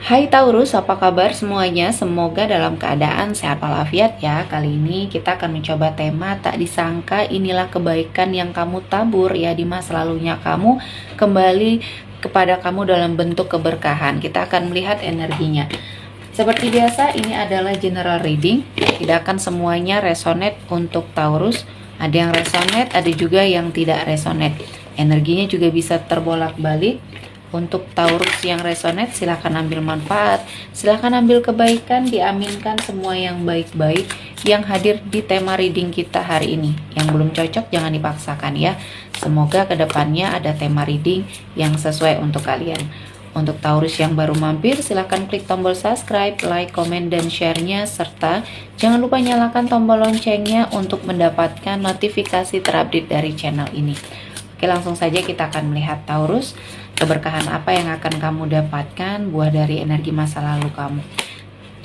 Hai Taurus, apa kabar semuanya? Semoga dalam keadaan sehat walafiat ya. Kali ini kita akan mencoba tema tak disangka inilah kebaikan yang kamu tabur ya di masa lalunya kamu kembali kepada kamu dalam bentuk keberkahan. Kita akan melihat energinya. Seperti biasa, ini adalah general reading. Tidak akan semuanya resonate untuk Taurus. Ada yang resonate, ada juga yang tidak resonate. Energinya juga bisa terbolak-balik. Untuk Taurus yang resonate, silahkan ambil manfaat, silahkan ambil kebaikan, diaminkan semua yang baik-baik yang hadir di tema reading kita hari ini. Yang belum cocok jangan dipaksakan ya. Semoga kedepannya ada tema reading yang sesuai untuk kalian. Untuk Taurus yang baru mampir, silahkan klik tombol subscribe, like, komen, dan share-nya, serta jangan lupa nyalakan tombol loncengnya untuk mendapatkan notifikasi terupdate dari channel ini. Oke, langsung saja kita akan melihat Taurus, keberkahan apa yang akan kamu dapatkan buah dari energi masa lalu kamu.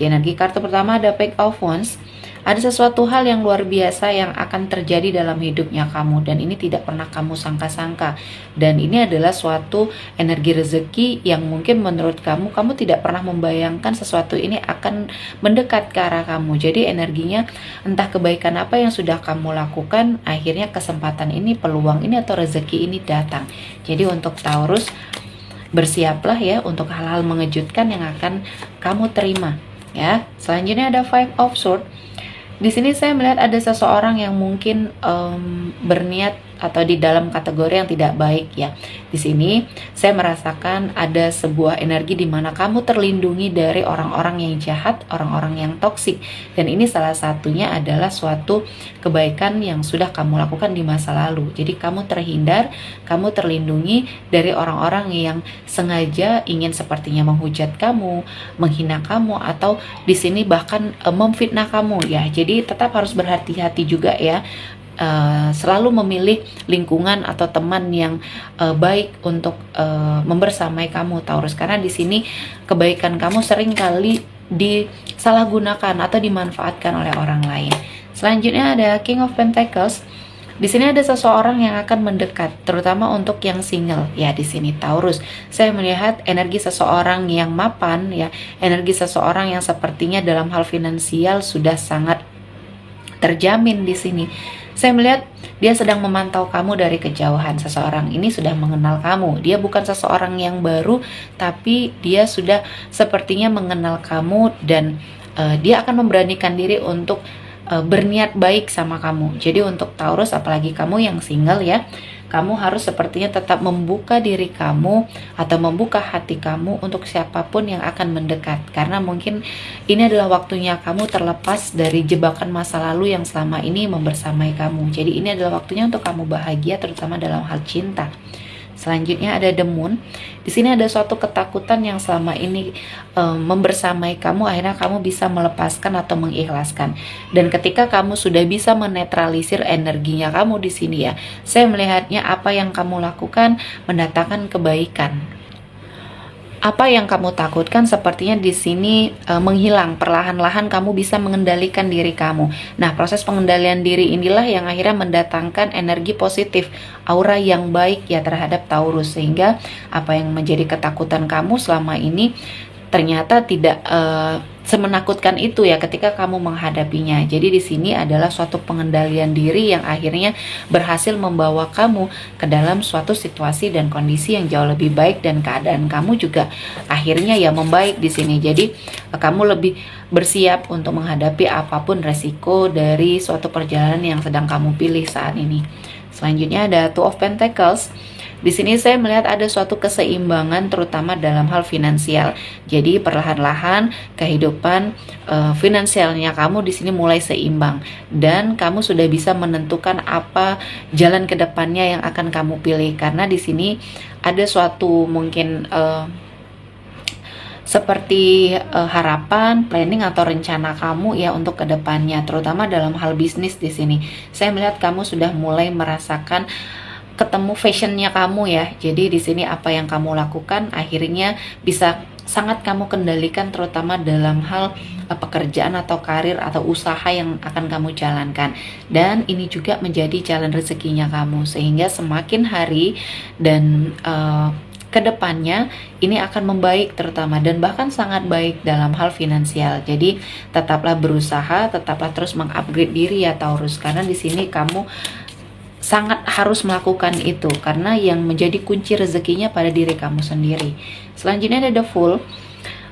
Di energi kartu pertama ada Page of Wands. Ada sesuatu hal yang luar biasa yang akan terjadi dalam hidupnya kamu, dan ini tidak pernah kamu sangka-sangka. Dan ini adalah suatu energi rezeki yang mungkin menurut kamu tidak pernah membayangkan sesuatu ini akan mendekat ke arah kamu. Jadi energinya entah kebaikan apa yang sudah kamu lakukan, akhirnya kesempatan ini, peluang ini atau rezeki ini datang. Jadi untuk Taurus, bersiaplah ya untuk hal-hal mengejutkan yang akan kamu terima ya. Selanjutnya ada Five of Swords. Di sini saya melihat ada seseorang yang mungkin berniat atau di dalam kategori yang tidak baik ya. Di sini saya merasakan ada sebuah energi di mana kamu terlindungi dari orang-orang yang jahat, orang-orang yang toksik. Dan ini salah satunya adalah suatu kebaikan yang sudah kamu lakukan di masa lalu. Jadi kamu terhindar, kamu terlindungi dari orang-orang yang sengaja ingin sepertinya menghujat kamu, menghina kamu, atau di sini bahkan memfitnah kamu ya. Jadi tetap harus berhati-hati juga ya. Selalu memilih lingkungan atau teman yang baik untuk membersamai kamu Taurus, karena di sini kebaikan kamu sering kali disalahgunakan atau dimanfaatkan oleh orang lain. Selanjutnya ada King of Pentacles. Di sini ada seseorang yang akan mendekat, terutama untuk yang single ya. Di sini Taurus, saya melihat energi seseorang yang mapan ya, energi seseorang yang sepertinya dalam hal finansial sudah sangat terjamin di sini. Saya melihat dia sedang memantau kamu dari kejauhan. Seseorang ini sudah mengenal kamu. Dia bukan seseorang yang baru, tapi dia sudah sepertinya mengenal kamu, dan dia akan memberanikan diri untuk berniat baik sama kamu. Jadi untuk Taurus, apalagi kamu yang single ya, kamu harus sepertinya tetap membuka diri kamu atau membuka hati kamu untuk siapapun yang akan mendekat. Karena mungkin ini adalah waktunya kamu terlepas dari jebakan masa lalu yang selama ini membersamai kamu. Jadi ini adalah waktunya untuk kamu bahagia, terutama dalam hal cinta. Selanjutnya ada The Moon. Di sini ada suatu ketakutan yang selama ini membersamai kamu, akhirnya kamu bisa melepaskan atau mengikhlaskan. Dan ketika kamu sudah bisa menetralisir energinya kamu di sini ya, saya melihatnya apa yang kamu lakukan mendatangkan kebaikan. Apa yang kamu takutkan sepertinya di sini menghilang. Perlahan-lahan kamu bisa mengendalikan diri kamu. Nah, proses pengendalian diri inilah yang akhirnya mendatangkan energi positif, aura yang baik ya terhadap Taurus, sehingga apa yang menjadi ketakutan kamu selama ini ternyata tidak semenakutkan itu ya ketika kamu menghadapinya. Jadi di sini adalah suatu pengendalian diri yang akhirnya berhasil membawa kamu ke dalam suatu situasi dan kondisi yang jauh lebih baik, dan keadaan kamu juga akhirnya ya membaik di sini. Jadi kamu lebih bersiap untuk menghadapi apapun resiko dari suatu perjalanan yang sedang kamu pilih saat ini. Selanjutnya ada Two of Pentacles. Di sini saya melihat ada suatu keseimbangan terutama dalam hal finansial. Jadi perlahan-lahan kehidupan finansialnya kamu di sini mulai seimbang, dan kamu sudah bisa menentukan apa jalan ke depannya yang akan kamu pilih. Karena di sini ada suatu mungkin seperti harapan, planning atau rencana kamu ya untuk kedepannya, terutama dalam hal bisnis. Di sini saya melihat kamu sudah mulai merasakan ketemu fashionnya kamu ya. Jadi di sini apa yang kamu lakukan akhirnya bisa sangat kamu kendalikan, terutama dalam hal pekerjaan atau karir atau usaha yang akan kamu jalankan. Dan ini juga menjadi jalan rezekinya kamu, sehingga semakin hari dan kedepannya ini akan membaik terutama dan bahkan sangat baik dalam hal finansial. Jadi tetaplah berusaha, tetaplah terus mengupgrade diri ya Taurus, karena di sini kamu sangat harus melakukan itu karena yang menjadi kunci rezekinya pada diri kamu sendiri. Selanjutnya ada The Fool.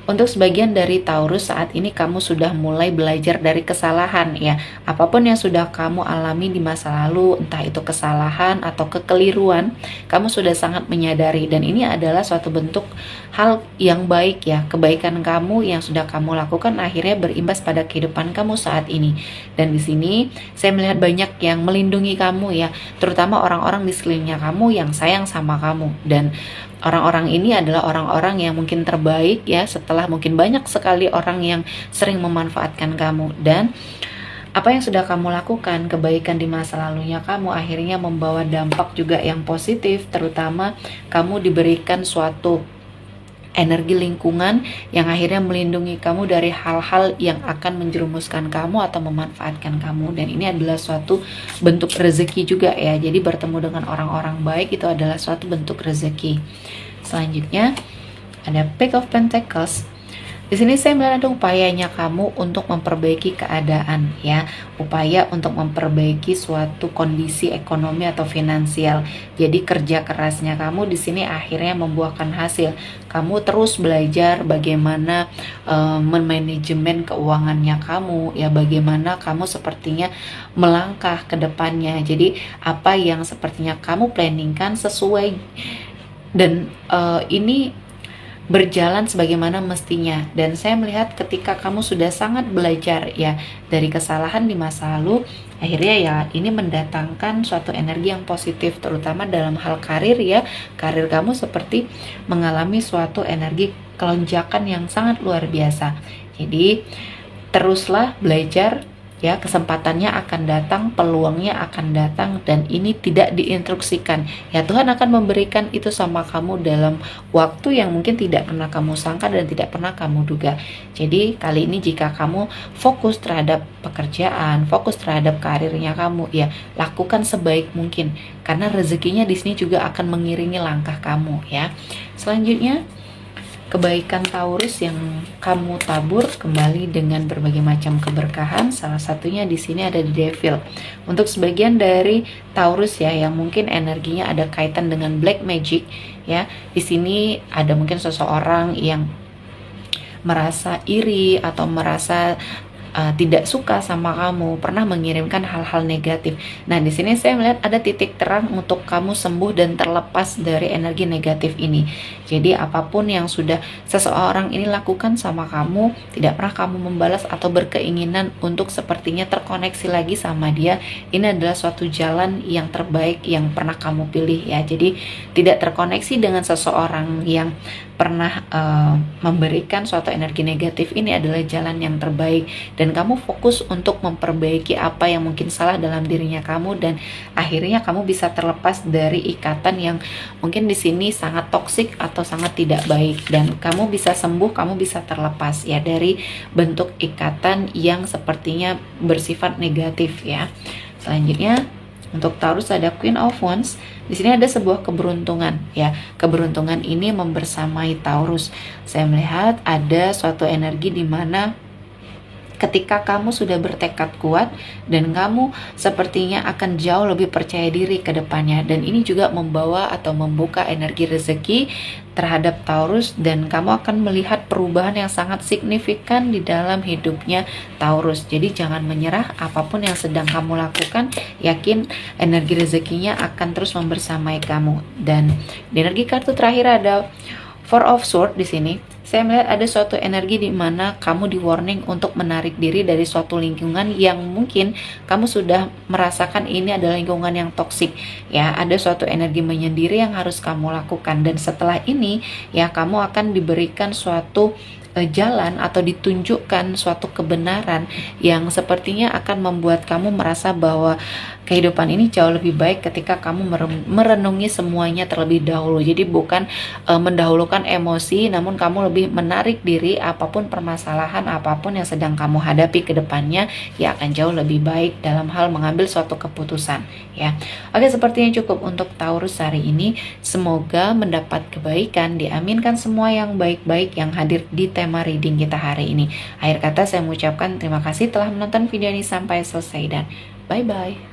Untuk sebagian dari Taurus saat ini kamu sudah mulai belajar dari kesalahan ya. Apapun yang sudah kamu alami di masa lalu, entah itu kesalahan atau kekeliruan, kamu sudah sangat menyadari dan ini adalah suatu bentuk hal yang baik ya. Kebaikan kamu yang sudah kamu lakukan akhirnya berimbas pada kehidupan kamu saat ini. Dan di sini saya melihat banyak yang melindungi kamu ya, terutama orang-orang di sekelilingnya kamu yang sayang sama kamu, dan orang-orang ini adalah orang-orang yang mungkin terbaik ya, setelah mungkin banyak sekali orang yang sering memanfaatkan kamu. Dan apa yang sudah kamu lakukan, kebaikan di masa lalunya kamu akhirnya membawa dampak juga yang positif, terutama kamu diberikan suatu energi lingkungan yang akhirnya melindungi kamu dari hal-hal yang akan menjerumuskan kamu atau memanfaatkan kamu. Dan ini adalah suatu bentuk rezeki juga ya, jadi bertemu dengan orang-orang baik itu adalah suatu bentuk rezeki. Selanjutnya ada Page of Pentacles. Di sini saya melihat ada upayanya kamu untuk memperbaiki keadaan ya, upaya untuk memperbaiki suatu kondisi ekonomi atau finansial. Jadi kerja kerasnya kamu di sini akhirnya membuahkan hasil. Kamu terus belajar bagaimana memanajemen keuangannya kamu ya, bagaimana kamu sepertinya melangkah ke depannya. Jadi apa yang sepertinya kamu planningkan sesuai dan ini berjalan sebagaimana mestinya. Dan saya melihat ketika kamu sudah sangat belajar ya dari kesalahan di masa lalu, akhirnya ya ini mendatangkan suatu energi yang positif, terutama dalam hal karir ya. Karir kamu seperti mengalami suatu energi kelonjakan yang sangat luar biasa. Jadi teruslah belajar ya, kesempatannya akan datang, peluangnya akan datang, dan ini tidak diinstruksikan ya, Tuhan akan memberikan itu sama kamu dalam waktu yang mungkin tidak pernah kamu sangka dan tidak pernah kamu duga. Jadi kali ini jika kamu fokus terhadap pekerjaan, fokus terhadap karirnya kamu ya, lakukan sebaik mungkin karena rezekinya di sini juga akan mengiringi langkah kamu ya. Selanjutnya kebaikan Taurus yang kamu tabur kembali dengan berbagai macam keberkahan. Salah satunya di sini ada di Devil. Untuk sebagian dari Taurus ya yang mungkin energinya ada kaitan dengan black magic ya. Di sini ada mungkin seseorang yang merasa iri atau merasa tidak suka sama kamu, pernah mengirimkan hal-hal negatif. Nah, di sini saya melihat ada titik terang untuk kamu sembuh dan terlepas dari energi negatif ini. Jadi apapun yang sudah seseorang ini lakukan sama kamu, tidak pernah kamu membalas atau berkeinginan untuk sepertinya terkoneksi lagi sama dia, ini adalah suatu jalan yang terbaik yang pernah kamu pilih ya. Jadi tidak terkoneksi dengan seseorang yang pernah memberikan suatu energi negatif, ini adalah jalan yang terbaik. Dan kamu fokus untuk memperbaiki apa yang mungkin salah dalam dirinya kamu, dan akhirnya kamu bisa terlepas dari ikatan yang mungkin di sini sangat toksik atau sangat tidak baik, dan kamu bisa sembuh, kamu bisa terlepas ya dari bentuk ikatan yang sepertinya bersifat negatif ya. Selanjutnya untuk Taurus ada Queen of Wands. Di sini ada sebuah keberuntungan ya. Keberuntungan ini membersamai Taurus. Saya melihat ada suatu energi di mana ketika kamu sudah bertekad kuat dan kamu sepertinya akan jauh lebih percaya diri ke depannya, dan ini juga membawa atau membuka energi rezeki terhadap Taurus, dan kamu akan melihat perubahan yang sangat signifikan di dalam hidupnya Taurus. Jadi jangan menyerah, apapun yang sedang kamu lakukan, yakin energi rezekinya akan terus membersamai kamu. Dan di energi kartu terakhir ada Four of Swords. Di sini saya melihat ada suatu energi di mana kamu di warning untuk menarik diri dari suatu lingkungan yang mungkin kamu sudah merasakan ini adalah lingkungan yang toksik ya. Ada suatu energi menyendiri yang harus kamu lakukan, dan setelah ini ya kamu akan diberikan suatu jalan atau ditunjukkan suatu kebenaran yang sepertinya akan membuat kamu merasa bahwa kehidupan ini jauh lebih baik ketika kamu merenungi semuanya terlebih dahulu. Jadi bukan mendahulukan emosi, namun kamu lebih menarik diri. Apapun permasalahan, apapun yang sedang kamu hadapi ke depannya, ya akan jauh lebih baik dalam hal mengambil suatu keputusan, ya. Oke, sepertinya cukup untuk Taurus hari ini. Semoga mendapat kebaikan, diaminkan semua yang baik-baik yang hadir di tema reading kita hari ini. Akhir kata saya mengucapkan terima kasih telah menonton video ini sampai selesai dan bye-bye.